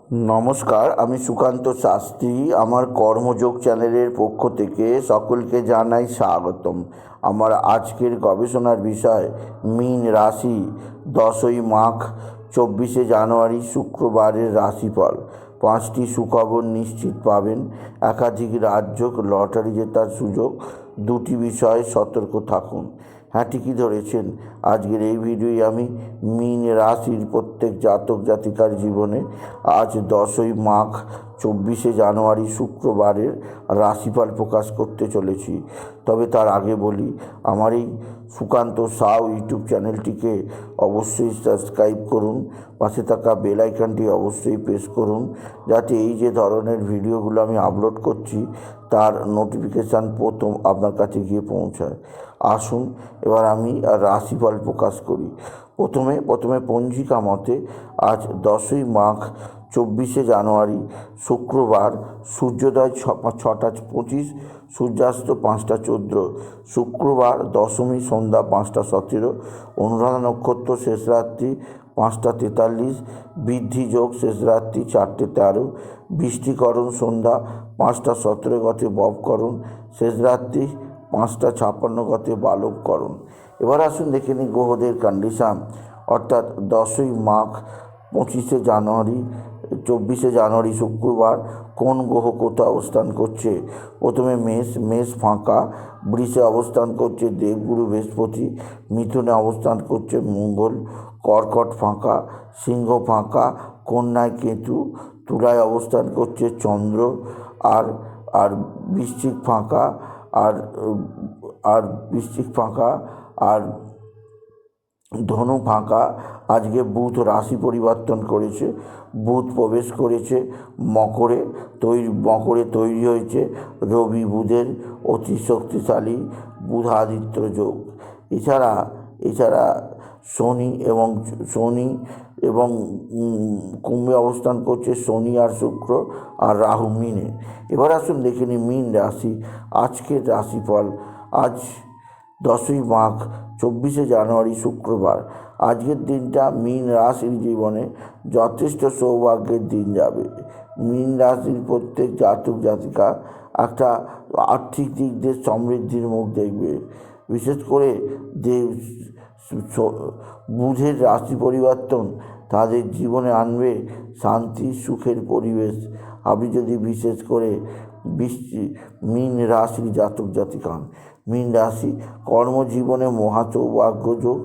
নমস্কার, আমি সুকান্ত শাস্ত্রী। আমার কর্মযোগ চ্যানেলের পক্ষ থেকে সকলকে জানাই স্বাগতম। আমার আজকের গবেষণার বিষয় মীন রাশি, 10ই মাঘ 24শে জানুয়ারি শুক্রবারের রাশিফল। 5টি সুখবর নিশ্চিত পাবেন, একাধিক রাজ্য লটারি জেতার সুযোগ, 2টি বিষয়ে সতর্ক থাকুন। হ্যাঁ, ঠিকই ধরেছেন। আজকের এই ভিডিওয় আমি মীন রাশির প্রত্যেক জাতক জাতিকার জীবনে আজ 10ই মাঘ 24শে জানুয়ারি শুক্রবারের রাশিফল প্রকাশ করতে চলেছি। তবে তার আগে বলি, আমার এই সুকান্ত সাউ ইউটিউব চ্যানেলটিকে অবশ্যই সাবস্ক্রাইব করুন, পাশে থাকা বেল আইকনটি অবশ্যই প্রেস করুন, যাতে এই যে ধরনের ভিডিওগুলো আমি আপলোড করছি তার নোটিফিকেশান প্রথম আপনার কাছে গিয়ে পৌঁছায়। আসুন এবার আমি রাশিফল প্রকাশ করি। প্রথমে পঞ্জিকা মতে আজ 10ই মাঘ 24শে জানুয়ারি শুক্রবার, সূর্যোদয় 6টা 25, সূর্যাস্ত 5টা 14। শুক্রবার দশমী সন্ধ্যা 5টা 17, অনুরাধা নক্ষত্র শেষ রাত্রি 5টা 43, বৃদ্ধি যোগ শেষ রাত্রি 4টে 13, বৃষ্টিকরণ সন্ধ্যা 5টা 17 গতে ববকরণ, শেষ রাত্রি 5টা 56 গতে বালবকরণ। এবার আসুন দেখে নিই গ্রহদের কন্ডিশান। অর্থাৎ 10ই মাঘ 24শে জানুয়ারি শুক্রবার কোন গ্রহ কোথায় অবস্থান করছে। প্রথমে মেষ ফাঁকা, বৃষে অবস্থান করছে দেবগুরু বৃহস্পতি, মিথুনে অবস্থান করছে মঙ্গল, কর্কট ফাঁকা, সিংহ ফাঁকা, কন্যায় কেতু, তুলায় অবস্থান করছে চন্দ্র, আর আর বৃশ্চিক ফাঁকা, আর ধনু ফাঁকা। আজকে বুধ রাশি পরিবর্তন করেছে, বুধ প্রবেশ করেছে মকরে তৈরি হয়েছে রবি বুধের অতি শক্তিশালী বুধাদিত্য যোগ। এছাড়া শনি এবং কুম্ভে অবস্থান করছে শনি আর শুক্র, আর রাহু মিনে। এবার আসুন দেখে নিই মীন রাশি আজকের রাশিফল। আজ 10ই মাঘ 24শে জানুয়ারি শুক্রবার। আজকের দিনটা মীন রাশির জীবনে যথেষ্ট সৌভাগ্যের দিন যাবে। মীন রাশির প্রত্যেক জাতক জাতিকা একটা আর্থিক দিক দিয়ে সমৃদ্ধির মুখ দেখবে। বিশেষ করে বুধের রাশি পরিবর্তন তাদের জীবনে আনবে শান্তি সুখের পরিবেশ। আপনি যদি বিশেষ করে মীন রাশির জাতক জাতিকা হন, মীন রাশি কর্মজীবনে মহা সৌভাগ্য যোগ।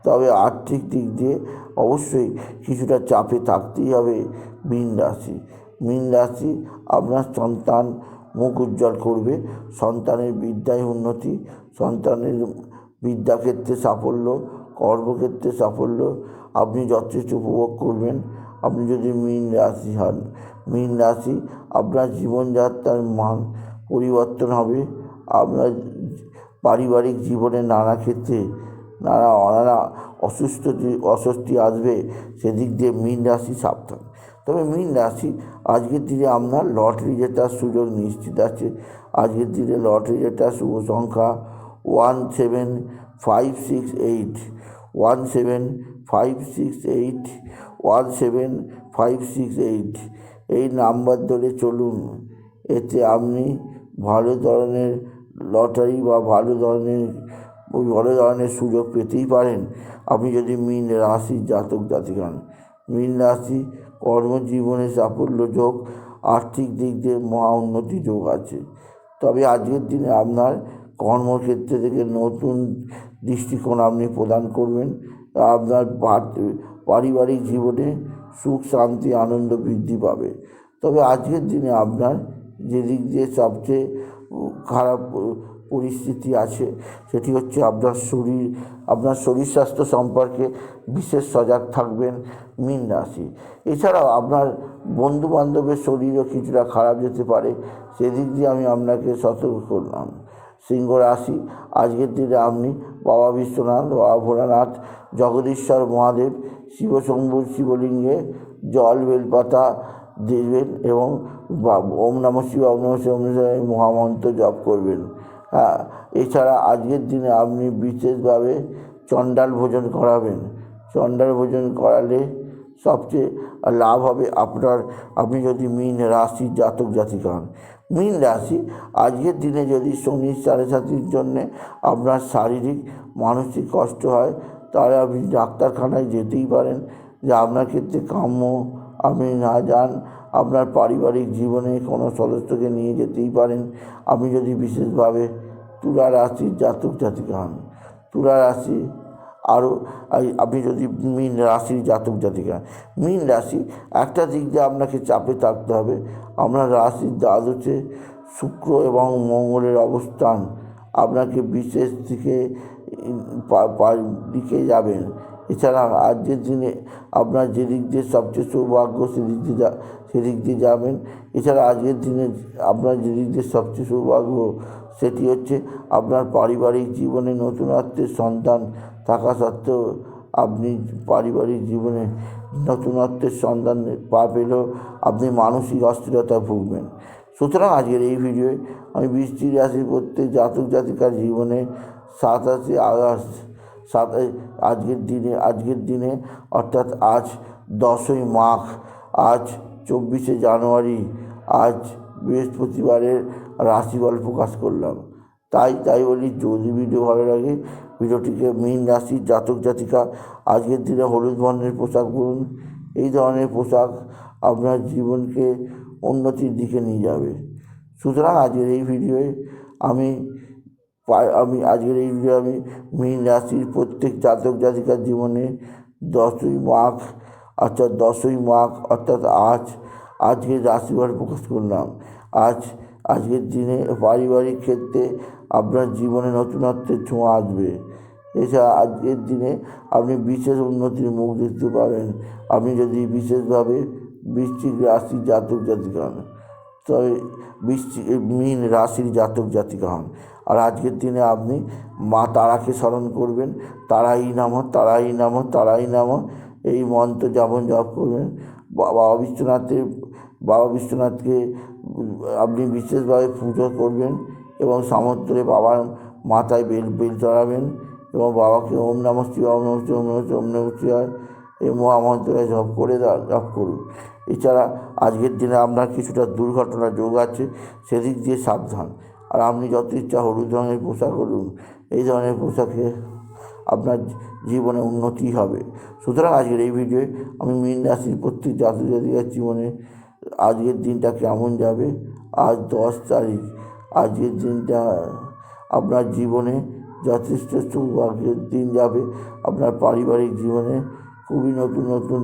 তবে আর্থিক দিক দিয়ে অবশ্যই কিছুটা চাপে থাকতেই হবে মীন রাশি আপনার সন্তান মুখ উজ্জ্বল করবে, সন্তানের বিদ্যায় উন্নতি, সন্তানের বিদ্যাক্ষেত্রে সাফল্য, কর্মক্ষেত্রে সাফল্য আপনি যথেষ্ট উপভোগ করবেন। আপনি যদি মীন রাশি হন, মীন রাশি আপনার জীবনযাত্রার মান পরিবর্তন হবে। আপনার পারিবারিক জীবনে নানা ক্ষেত্রে নানা অস্বস্তি আসবে, সেদিক দিয়ে মীন রাশি সাবধান। তবে মীন রাশি আজকের দিনে আপনার লটারি জেতার সুযোগ নিশ্চিত আছে। আজকের দিনে লটারি জেতার শুভ সংখ্যা 17568, 17568, 17568। এই নাম্বার ধরে চলুন, এতে আপনি ভালো ধরনের লটারি বা ভালো ধরনের সুযোগ পেতেই পারেন। আপনি যদি মীন রাশির জাতক জাতিকা হন, মীন রাশি কর্মজীবনে সাফল্য যোগ, আর্থিক দিক দিয়ে মহা উন্নতি যোগ আছে। তবে আজকের দিনে আপনার কর্মক্ষেত্রে থেকে নতুন দৃষ্টিকোণ আপনি প্রদান করবেন। আপনার পারিবারিক জীবনে সুখ শান্তি আনন্দ বৃদ্ধি পাবে। তবে আজকের দিনে আপনার যে দিক দিয়ে সবচেয়ে খারাপ পরিস্থিতি আছে সেটি হচ্ছে আপনার শরীর স্বাস্থ্য সম্পর্কে বিশেষ সজাগ থাকবেন মীন রাশি। এছাড়াও আপনার বন্ধু বান্ধবের শরীরও কিছুটা খারাপ যেতে পারে, সেদিক দিয়ে আমি আপনাকে সতর্ক করলাম। সিংহ রাশি আজকের দিনে আপনি বাবা বিশ্বনাথ, বাবা ভোলানাথ, জগদীশ্বর মহাদেব, শিবশম্ভুর শিবলিঙ্গে জল বেলপাতা দেবেন এবং ওম নমঃ শিবায়, ওম নমঃ শিবায়, ওম নমঃ শিবায় মহামন্ত্র জপ করবেন। এছাড়া আজকের দিনে আপনি বিশেষভাবে চণ্ডাল ভোজন করাবেন। চণ্ডাল ভোজন করালে সবচেয়ে লাভ হবে আপনার। আপনি যদি মীন রাশির জাতক জাতিকা হন, মীন রাশি আজকের দিনে যদি শনির 7.5 জন্যে আপনার শারীরিক মানসিক কষ্ট হয়, তাহলে আপনি ডাক্তারখানায় যেতেই পারেন। যে আপনার ক্ষেত্রে কাম্য আপনি না যান, আপনার পারিবারিক জীবনে কোনো সদস্যকে নিয়ে যেতেই পারেন। আপনি যদি বিশেষভাবে তুলা রাশির জাতক জাতিকা হন, তুলা রাশি আরও আপনি যদি মীন রাশির জাতক জাতিকা, মীন রাশি একটা দিক দিয়ে আপনাকে চাপে থাকতে হবে। আপনার রাশির দ্বাদশে শুক্র এবং মঙ্গলের অবস্থান আপনাকে বিশেষ দিকে যাবেন। এছাড়া আজকের দিনে আপনার যে দিক দিয়ে সবচেয়ে সৌভাগ্য সেদিক দিয়ে যাবেন। এছাড়া আজকের দিনে আপনার যে দিক দিয়ে সবচেয়ে সৌভাগ্য সেটি হচ্ছে আপনার পারিবারিক জীবনে নতুনত্বের সন্ধান থাকা সত্ত্বেও আপনি পারিবারিক জীবনে নতুনত্বের সন্ধান পেলেও আপনি মানসিক অস্থিরতায় ভুগবেন। সুতরাং আজকের এই ভিডিওয়ে আমি বৃশ্চিক রাশির প্রত্যেক জাতক জাতিকার জীবনে 27 আগস্ট আজকের দিনে অর্থাৎ আজ 10ই মাঘ, আজ 24শে জানুয়ারি, আজ বৃহস্পতিবারের রাশিফল প্রকাশ করলাম। তাই বলি, যদি ভিডিও ভালো লাগে ভিডিওটিকে মীন রাশির জাতক জাতিকা আজকের দিনে হলুদ বর্ণের পোশাক পরুন। এই ধরনের পোশাক আপনার জীবনকে উন্নতির দিকে নিয়ে যাবে। সুতরাং আজকের এই ভিডিওয়ে আমি মীন রাশির প্রত্যেক জাতক জাতিকার জীবনে 10ই মাঘ অর্থাৎ আজকের রাশিফল প্রকাশ করলাম। আজকের দিনে পারিবারিক ক্ষেত্রে আপনার জীবনে নতুনত্বের ছোঁয়া আসবে। এছাড়া আজকের দিনে আপনি বিশেষ উন্নতির মুখ দেখতে পাবেন আপনি যদি বিশেষভাবে বৃশ্চিক রাশির জাতক জাতিকা হন, তবে মীন রাশির জাতক জাতিকা হন। আর আজকের দিনে আপনি মা তারাকে স্মরণ করবেন। তারাই নামঃ এই মন্ত্র জপ করবেন। বাবা বিশ্বনাথকে আপনি বিশেষভাবে পুজো করবেন এবং সামর্থ্যে বাবার মাথায় বেল চড়াবেন এবং বাবাকে ওম নমঃ শিবায় এই মহামন্ত্রে জপ করুন। এছাড়া আজকের দিনে আপনার কিছুটা দুর্ঘটনা যোগ আছে, সেদিক দিয়ে সাবধান। আর আপনি যত ইচ্ছা হলুদ রঙের পোশাক করুন, এই ধরনের পোশাকে আপনার জীবনে উন্নতি হবে। সুতরাং আজকের এই ভিডিওয়ে আমি মীন রাশির প্রত্যেক জাতক জাতিকার জীবনে আজকের দিনটা কেমন যাবে, আজ 10 তারিখ, আজকের দিনটা আপনার জীবনে যথেষ্ট সৌভাগ্যের দিন যাবে। আপনার পারিবারিক জীবনে খুবই নতুন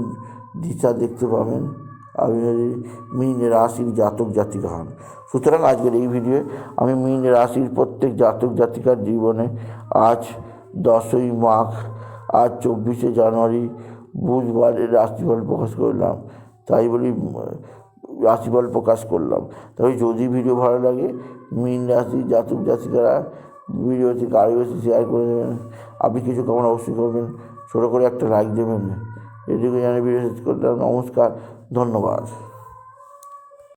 দিশা দেখতে পাবেন আপনি যদি মীন রাশির জাতক জাতিকা হন। সুতরাং আজকের এই ভিডিওয়ে আমি মীন রাশির প্রত্যেক জাতক জাতিকার জীবনে আজ 10ই মাঘ, আজ 24শে জানুয়ারি বুধবারের রাশিফল প্রকাশ করলাম। তবে যদি ভিডিও ভালো লাগে মীন রাশির জাতক জাতিকারা ভিডিওটি আরও বেশি শেয়ার করে দেবেন। আপনি কিছু কেমন অবশ্যই করবেন, ছোটো করে একটা লাইক দেবেন। এটুকু জানিয়ে ভিডিও শেষ করলাম। নমস্কার, ধন্যবাদ।